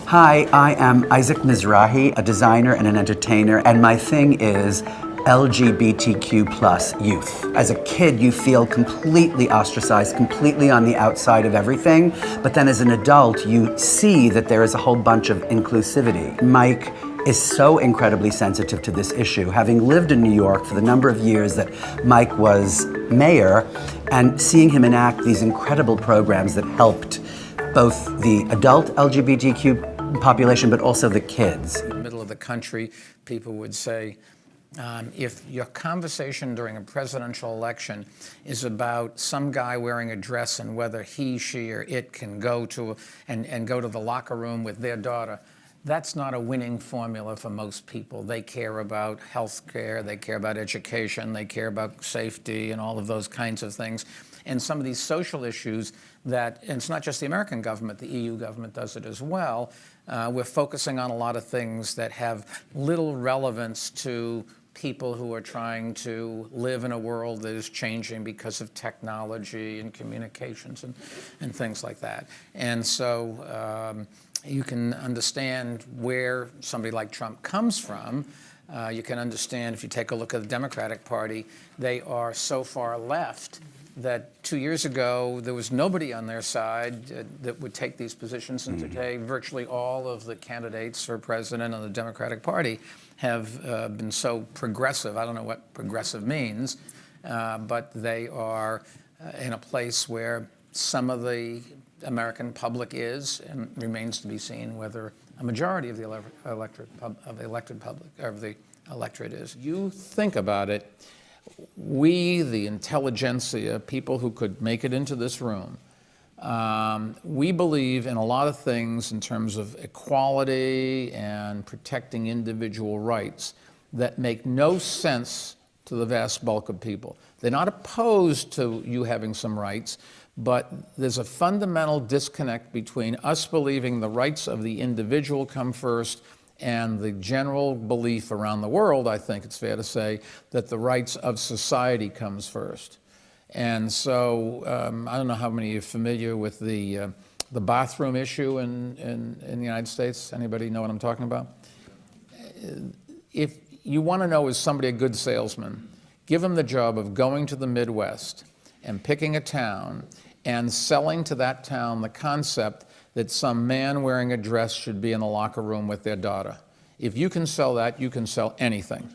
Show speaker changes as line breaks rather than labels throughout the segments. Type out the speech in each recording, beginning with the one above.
Hi, I am Isaac Mizrahi, a designer and an entertainer, and my thing is LGBTQ plus youth. As a kid, you feel completely ostracized, completely on the outside of everything, but then as an adult, you see that there is a whole bunch of inclusivity. Mike is so incredibly sensitive to this issue. Having lived in New York for the number of years that Mike was mayor, and seeing him enact these incredible programs that helped both the adult LGBTQ population, but also the kids.
In the middle of the country, people would say, if your conversation during a presidential election is about some guy wearing a dress and whether he, she, or it can go to and go to the locker room with their daughter, that's not a winning formula for most people. They care about health care, they care about education, they care about safety and all of those kinds of things. And some of these social issues that, and it's not just the American government, the EU government does it as well, we're focusing on a lot of things that have little relevance to people who are trying to live in a world that is changing because of technology and communications and things like that. And so you can understand where somebody like Trump comes from. You can understand, if you take a look at the Democratic Party, they are so far left that 2 years ago, there was nobody on their side that would take these positions. And today, virtually all of the candidates for president of the Democratic Party have been so progressive. I don't know what progressive means, but they are in a place where some of the American public is, and remains to be seen whether a majority of the electorate is. You think about it. We, the intelligentsia, people who could make it into this room, we believe in a lot of things in terms of equality and protecting individual rights that make no sense to the vast bulk of people. They're not opposed to you having some rights, but there's a fundamental disconnect between us believing the rights of the individual come first and the general belief around the world, I think it's fair to say, that the rights of society comes first. And so I don't know how many of you are familiar with the bathroom issue in the United States. Anybody know what I'm talking about? If you want to know, is somebody a good salesman, give them the job of going to the Midwest and picking a town and selling to that town the concept that some man wearing a dress should be in the locker room with their daughter. If you can sell that, you can sell anything.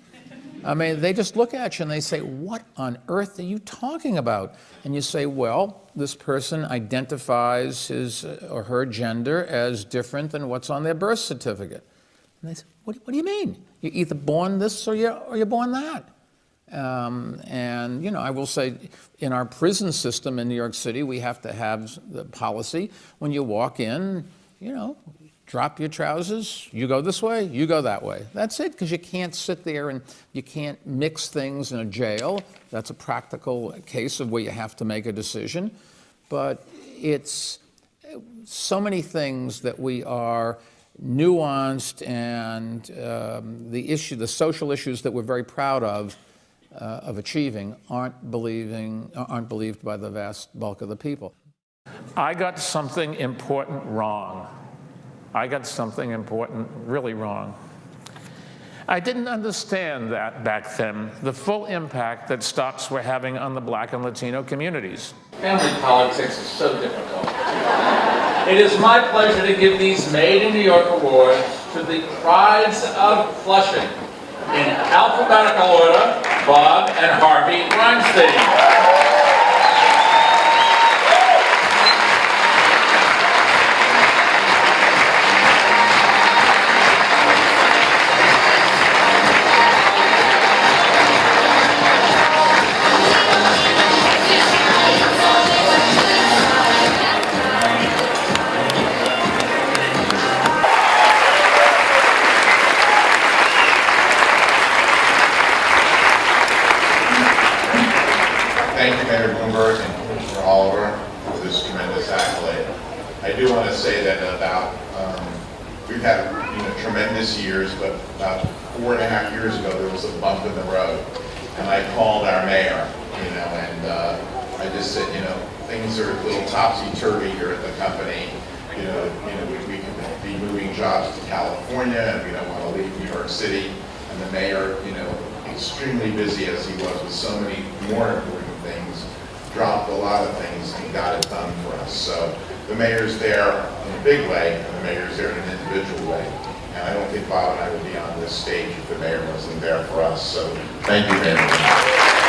I mean, they just look at you and they say, what on earth are you talking about? And you say, well, this person identifies his or her gender as different than what's on their birth certificate. And they say, what do you mean? You're either born this or you're born that. And, you know, I will say in our prison system in New York City, we have to have the policy when you walk in, you know, drop your trousers, you go this way, you go that way. That's it, because you can't sit there and you can't mix things in a jail. That's a practical case of where you have to make a decision. But it's so many things that we are nuanced, and the social issues that we're very proud of achieving aren't believed by the vast bulk of the people. I got something important wrong. I got something important really wrong. I didn't understand that back then, the full impact that stops were having on the Black and Latino communities.
Family politics is so difficult. It is my pleasure to give these Made in New York awards to the Prides of Flushing. In alphabetical order, Bob and Harvey Weinstein.
Thank you, Mayor Bloomberg and Commissioner Oliver, for this tremendous accolade. I do want to say that we've had tremendous years, but about 4.5 years ago there was a bump in the road, and I called our mayor, and I just said, things are a little topsy-turvy here at the company. We could be moving moving jobs to California, and we don't want to leave New York City. And the mayor, extremely busy as he was with so many more important things, dropped a lot of things and got it done for us. So the mayor's there in a big way, and the mayor's there in an individual way. And I don't think Bob and I would be on this stage if the mayor wasn't there for us. So thank you, Mayor.